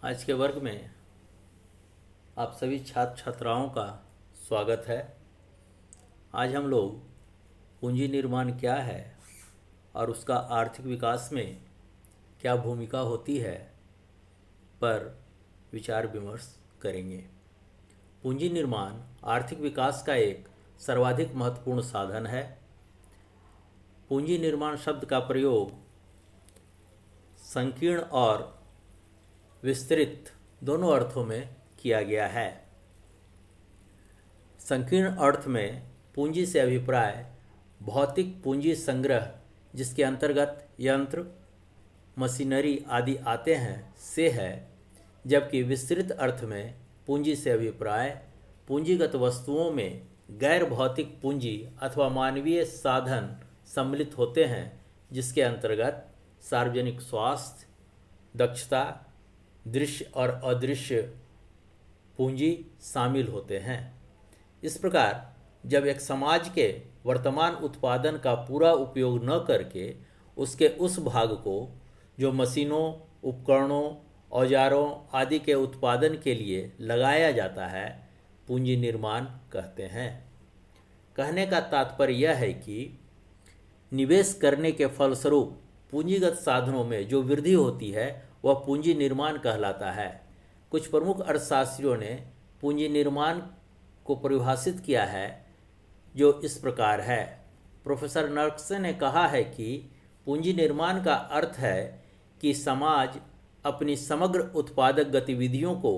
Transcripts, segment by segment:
आज के वर्ग में आप सभी छात्र छात्राओं का स्वागत है। आज हम लोग पूंजी निर्माण क्या है और उसका आर्थिक विकास में क्या भूमिका होती है पर विचार विमर्श करेंगे। पूंजी निर्माण आर्थिक विकास का एक सर्वाधिक महत्वपूर्ण साधन है। पूंजी निर्माण शब्द का प्रयोग संकीर्ण और विस्तृत दोनों अर्थों में किया गया है। संकीर्ण अर्थ में पूंजी से अभिप्राय भौतिक पूंजी संग्रह जिसके अंतर्गत यंत्र, मशीनरी आदि आते हैं से है, जबकि विस्तृत अर्थ में पूंजी से अभिप्राय पूंजीगत वस्तुओं में गैर भौतिक पूंजी अथवा मानवीय साधन सम्मिलित होते हैं, जिसके अंतर्गत सार्वजनिक स्वास्थ्य, दक्षता, दृश्य और अदृश्य पूंजी शामिल होते हैं। इस प्रकार जब एक समाज के वर्तमान उत्पादन का पूरा उपयोग न करके उसके उस भाग को जो मशीनों, उपकरणों, औजारों आदि के उत्पादन के लिए लगाया जाता है, पूंजी निर्माण कहते हैं। कहने का तात्पर्य यह है कि निवेश करने के फलस्वरूप पूंजीगत साधनों में जो वृद्धि होती है वह पूंजी निर्माण कहलाता है। कुछ प्रमुख अर्थशास्त्रियों ने पूंजी निर्माण को परिभाषित किया है, जो इस प्रकार है। प्रोफेसर नर्क्से ने कहा है कि पूंजी निर्माण का अर्थ है कि समाज अपनी समग्र उत्पादक गतिविधियों को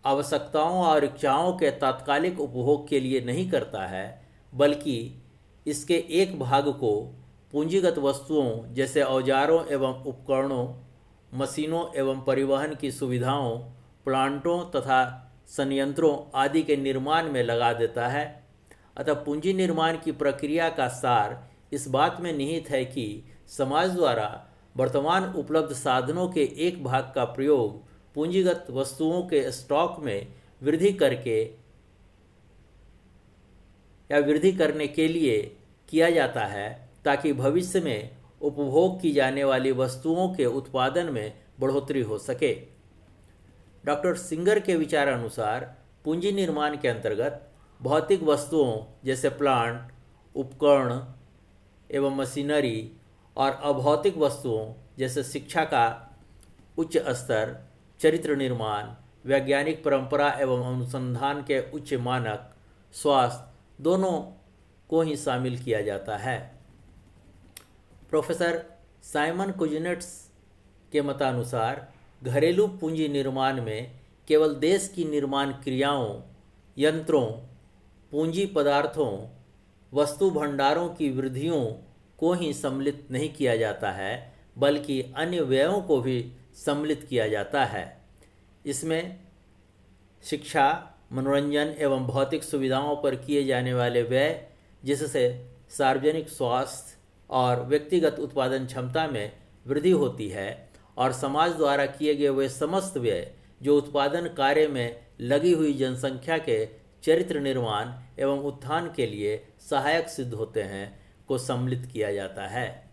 आवश्यकताओं और इच्छाओं के तात्कालिक उपभोग के लिए नहीं करता है, बल्कि इसके एक भाग को पूंजीगत वस्तुओं जैसे औजारों एवं उपकरणों, मशीनों एवं परिवहन की सुविधाओं, प्लांटों तथा संयंत्रों आदि के निर्माण में लगा देता है। अतः पूंजी निर्माण की प्रक्रिया का सार इस बात में निहित है कि समाज द्वारा वर्तमान उपलब्ध साधनों के एक भाग का प्रयोग पूंजीगत वस्तुओं के स्टॉक में वृद्धि करने के लिए किया जाता है, ताकि भविष्य में उपभोग की जाने वाली वस्तुओं के उत्पादन में बढ़ोतरी हो सके। डॉक्टर सिंगर के विचारानुसार पूंजी निर्माण के अंतर्गत भौतिक वस्तुओं जैसे प्लांट, उपकरण एवं मशीनरी और अभौतिक वस्तुओं जैसे शिक्षा का उच्च स्तर, चरित्र निर्माण, वैज्ञानिक परंपरा एवं अनुसंधान के उच्च मानक, स्वास्थ्य दोनों को ही शामिल किया जाता है। प्रोफेसर साइमन कुजनेट्स के मतानुसार घरेलू पूंजी निर्माण में केवल देश की निर्माण क्रियाओं, यंत्रों, पूंजी पदार्थों, वस्तु भंडारों की वृद्धियों को ही सम्मिलित नहीं किया जाता है, बल्कि अन्य व्ययों को भी सम्मिलित किया जाता है। इसमें शिक्षा, मनोरंजन एवं भौतिक सुविधाओं पर किए जाने वाले व्यय, जिससे सार्वजनिक स्वास्थ्य और व्यक्तिगत उत्पादन क्षमता में वृद्धि होती है, और समाज द्वारा किए गए वे समस्त व्यय जो उत्पादन कार्य में लगी हुई जनसंख्या के चरित्र निर्माण एवं उत्थान के लिए सहायक सिद्ध होते हैं, को सम्मिलित किया जाता है।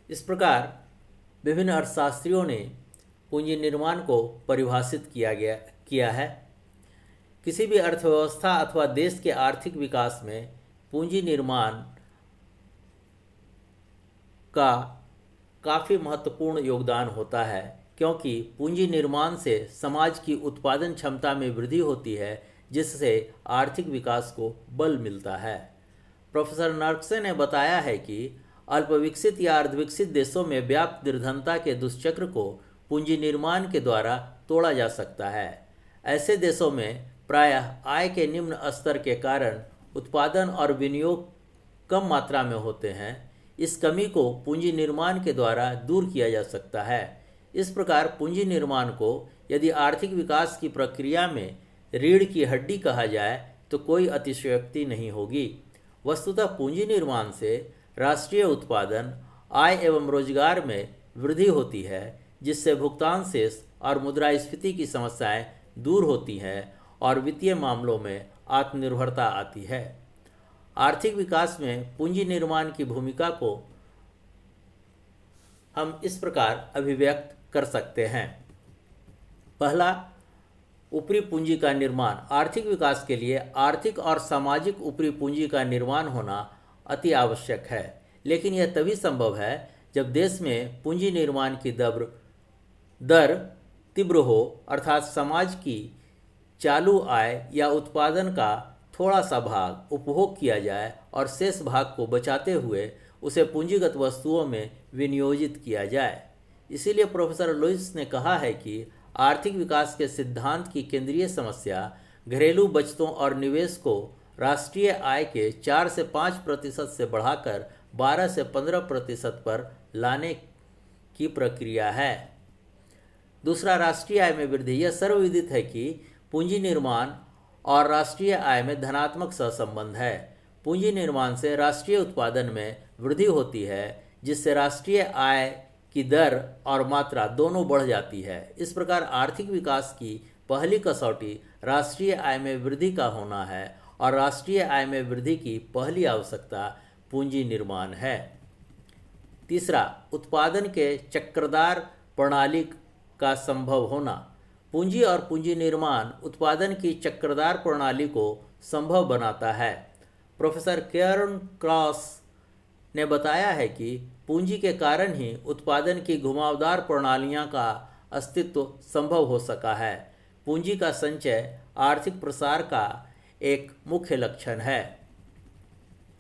इस प्रकार विभिन्न अर्थशास्त्रियों ने पूंजी निर्माण को परिभाषित किया है। किसी भी अर्थव्यवस्था अथवा देश के आर्थिक विकास में पूंजी निर्माण का काफ़ी महत्वपूर्ण योगदान होता है, क्योंकि पूंजी निर्माण से समाज की उत्पादन क्षमता में वृद्धि होती है, जिससे आर्थिक विकास को बल मिलता है। प्रोफेसर नर्क्से ने बताया है कि अल्पविकसित या अर्धविकसित देशों में व्याप्त निर्धनता के दुष्चक्र को पूंजी निर्माण के द्वारा तोड़ा जा सकता है। ऐसे देशों में प्रायः आय के निम्न स्तर के कारण उत्पादन और विनियोग कम मात्रा में होते हैं। इस कमी को पूंजी निर्माण के द्वारा दूर किया जा सकता है। इस प्रकार पूंजी निर्माण को यदि आर्थिक विकास की प्रक्रिया में रीढ़ की हड्डी कहा जाए तो कोई अतिशयोक्ति नहीं होगी। वस्तुतः पूंजी निर्माण से राष्ट्रीय उत्पादन, आय एवं रोजगार में वृद्धि होती है, जिससे भुगतान शेष और मुद्रास्फीति की समस्याएं दूर होती हैं और वित्तीय मामलों में आत्मनिर्भरता आती है। आर्थिक विकास में पूंजी निर्माण की भूमिका को हम इस प्रकार अभिव्यक्त कर सकते हैं। पहला, ऊपरी पूंजी का निर्माण। आर्थिक विकास के लिए आर्थिक और सामाजिक ऊपरी पूंजी का निर्माण होना अति आवश्यक है, लेकिन यह तभी संभव है जब देश में पूंजी निर्माण की दर तीव्र हो, अर्थात समाज की चालू आय या उत्पादन का थोड़ा सा भाग उपभोग किया जाए और शेष भाग को बचाते हुए उसे पूंजीगत वस्तुओं में विनियोजित किया जाए। इसीलिए प्रोफेसर लुईस ने कहा है कि आर्थिक विकास के सिद्धांत की केंद्रीय समस्या घरेलू बचतों और निवेश को राष्ट्रीय आय के 4 से 5% से बढ़ाकर 12 से 15% पर लाने की प्रक्रिया है। दूसरा, राष्ट्रीय आय में वृद्धि। यह सर्वविदित है कि पूंजी निर्माण और राष्ट्रीय आय में धनात्मक सहसंबंध है। पूंजी निर्माण से राष्ट्रीय उत्पादन में वृद्धि होती है, जिससे राष्ट्रीय आय की दर और मात्रा दोनों बढ़ जाती है। इस प्रकार आर्थिक विकास की पहली कसौटी राष्ट्रीय आय में वृद्धि का होना है और राष्ट्रीय आय में वृद्धि की पहली आवश्यकता पूंजी निर्माण है। तीसरा, उत्पादन के चक्रदार प्रणाली का संभव होना। पूंजी और पूंजी निर्माण उत्पादन की चक्रदार प्रणाली को संभव बनाता है। प्रोफेसर कैरन क्रॉस ने बताया है कि पूंजी के कारण ही उत्पादन की घुमावदार प्रणालियां का अस्तित्व संभव हो सका है। पूंजी का संचय आर्थिक प्रसार का एक मुख्य लक्षण है।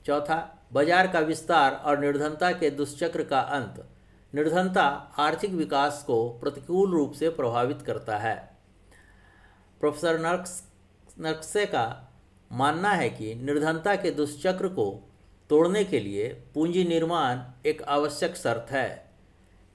चौथा, बाजार का विस्तार और निर्धनता के दुष्चक्र का अंत। निर्धनता आर्थिक विकास को प्रतिकूल रूप से प्रभावित करता है। प्रोफेसर नर्क्से का मानना है कि निर्धनता के दुष्चक्र को तोड़ने के लिए पूंजी निर्माण एक आवश्यक शर्त है।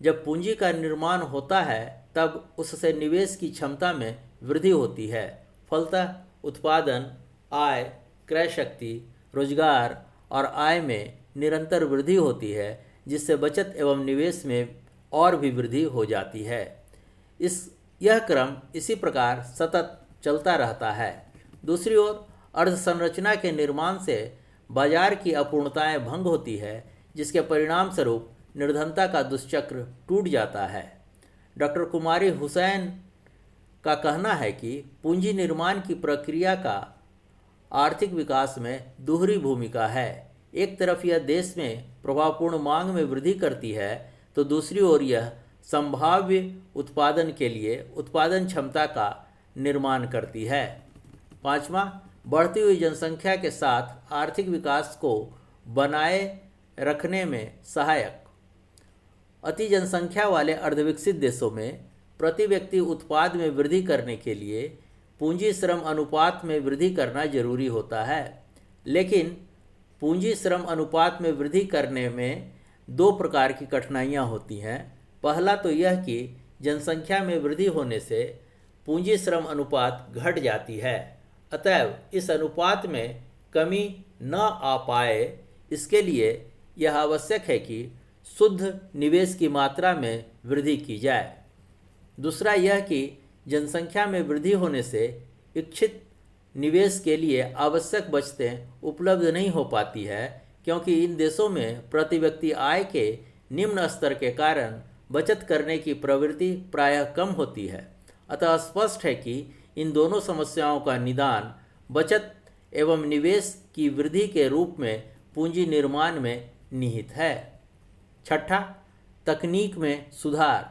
जब पूंजी का निर्माण होता है तब उससे निवेश की क्षमता में वृद्धि होती है। फलतः उत्पादन, आय, क्रय शक्ति, रोजगार और आय में निरंतर वृद्धि होती है, जिससे बचत एवं निवेश में और भी वृद्धि हो जाती है। यह क्रम इसी प्रकार सतत चलता रहता है। दूसरी ओर अर्थसंरचना के निर्माण से बाजार की अपूर्णताएं भंग होती है, जिसके परिणाम स्वरूप निर्धनता का दुष्चक्र टूट जाता है। डॉक्टर कुमारी हुसैन का कहना है कि पूंजी निर्माण की प्रक्रिया का आर्थिक विकास में दोहरी भूमिका है। एक तरफ यह देश में प्रभावपूर्ण मांग में वृद्धि करती है, तो दूसरी ओर यह संभाव्य उत्पादन के लिए उत्पादन क्षमता का निर्माण करती है। पांचवा, बढ़ती हुई जनसंख्या के साथ आर्थिक विकास को बनाए रखने में सहायक। अति जनसंख्या वाले अर्धविकसित देशों में प्रति व्यक्ति उत्पाद में वृद्धि करने के लिए पूंजी श्रम अनुपात में वृद्धि करना जरूरी होता है। लेकिन पूंजी श्रम अनुपात में वृद्धि करने में दो प्रकार की कठिनाइयाँ होती हैं। पहला तो यह कि जनसंख्या में वृद्धि होने से पूंजी श्रम अनुपात घट जाती है, अतएव इस अनुपात में कमी न आ पाए, इसके लिए यह आवश्यक है कि शुद्ध निवेश की मात्रा में वृद्धि की जाए। दूसरा यह कि जनसंख्या में वृद्धि होने से इच्छित निवेश के लिए आवश्यक बचतें उपलब्ध नहीं हो पाती है, क्योंकि इन देशों में प्रति व्यक्ति आय के निम्न स्तर के कारण बचत करने की प्रवृत्ति प्रायः कम होती है। अतः स्पष्ट है कि इन दोनों समस्याओं का निदान बचत एवं निवेश की वृद्धि के रूप में पूंजी निर्माण में निहित है। छठा, तकनीक में सुधार।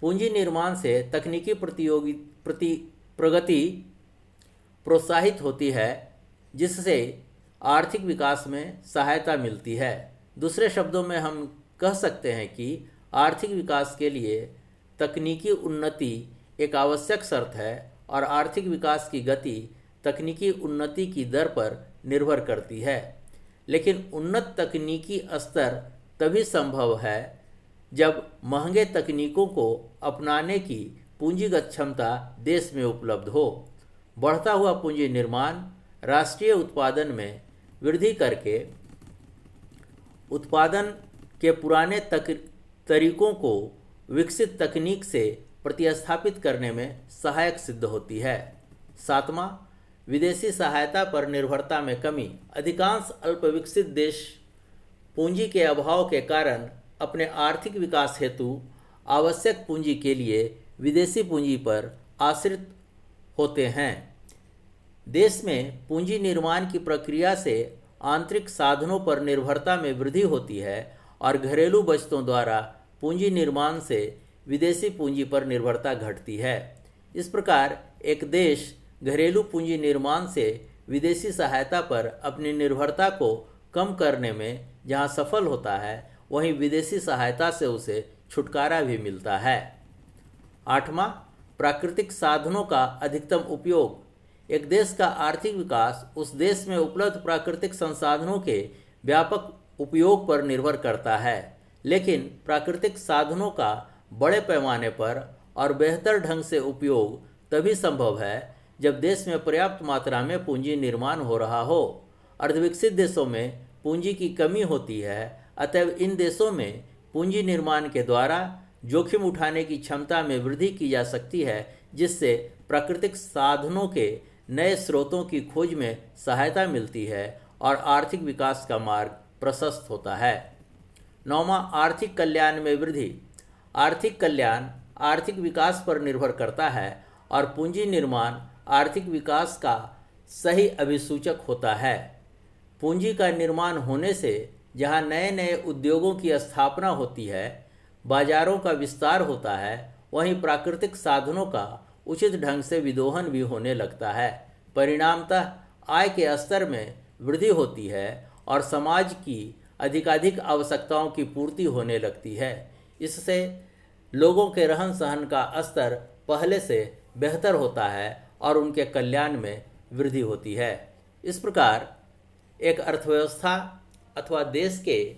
पूंजी निर्माण से तकनीकी प्रगति प्रोत्साहित होती है, जिससे आर्थिक विकास में सहायता मिलती है। दूसरे शब्दों में हम कह सकते हैं कि आर्थिक विकास के लिए तकनीकी उन्नति एक आवश्यक शर्त है और आर्थिक विकास की गति तकनीकी उन्नति की दर पर निर्भर करती है। लेकिन उन्नत तकनीकी स्तर तभी संभव है जब महंगे तकनीकों को अपनाने की पूंजीगत क्षमता देश में उपलब्ध हो। बढ़ता हुआ पूंजी निर्माण राष्ट्रीय उत्पादन में वृद्धि करके उत्पादन के पुराने तरीकों को विकसित तकनीक से प्रतिस्थापित करने में सहायक सिद्ध होती है। सातवां, विदेशी सहायता पर निर्भरता में कमी। अधिकांश अल्पविकसित देश पूंजी के अभाव के कारण अपने आर्थिक विकास हेतु आवश्यक पूंजी के लिए विदेशी पूंजी पर आश्रित होते हैं। देश में पूंजी निर्माण की प्रक्रिया से आंतरिक साधनों पर निर्भरता में वृद्धि होती है और घरेलू बचतों द्वारा पूंजी निर्माण से विदेशी पूंजी पर निर्भरता घटती है। इस प्रकार एक देश घरेलू पूंजी निर्माण से विदेशी सहायता पर अपनी निर्भरता को कम करने में जहां सफल होता है, वहीं विदेशी सहायता से उसे छुटकारा भी मिलता है। 8वां, प्राकृतिक साधनों का अधिकतम उपयोग। एक देश का आर्थिक विकास उस देश में उपलब्ध प्राकृतिक संसाधनों के व्यापक उपयोग पर निर्भर करता है, लेकिन प्राकृतिक साधनों का बड़े पैमाने पर और बेहतर ढंग से उपयोग तभी संभव है जब देश में पर्याप्त मात्रा में पूंजी निर्माण हो रहा हो। अर्धविकसित देशों में पूंजी की कमी होती है, अतएव इन देशों में पूंजी निर्माण के द्वारा जोखिम उठाने की क्षमता में वृद्धि की जा सकती है, जिससे प्राकृतिक साधनों के नए स्रोतों की खोज में सहायता मिलती है और आर्थिक विकास का मार्ग प्रशस्त होता है। 9वां, आर्थिक कल्याण में वृद्धि। आर्थिक कल्याण आर्थिक विकास पर निर्भर करता है और पूंजी निर्माण आर्थिक विकास का सही अभिसूचक होता है। पूंजी का निर्माण होने से जहां नए नए उद्योगों की स्थापना होती है, बाजारों का विस्तार होता है, वहीं प्राकृतिक साधनों का उचित ढंग से विदोहन भी होने लगता है। परिणामतः आय के स्तर में वृद्धि होती है और समाज की अधिकाधिक आवश्यकताओं की पूर्ति होने लगती है। इससे लोगों के रहन सहन का स्तर पहले से बेहतर होता है और उनके कल्याण में वृद्धि होती है। इस प्रकार एक अर्थव्यवस्था अथवा देश के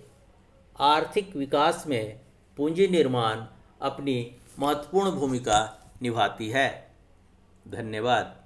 आर्थिक विकास में पूंजी निर्माण अपनी महत्वपूर्ण भूमिका निभाती है। धन्यवाद।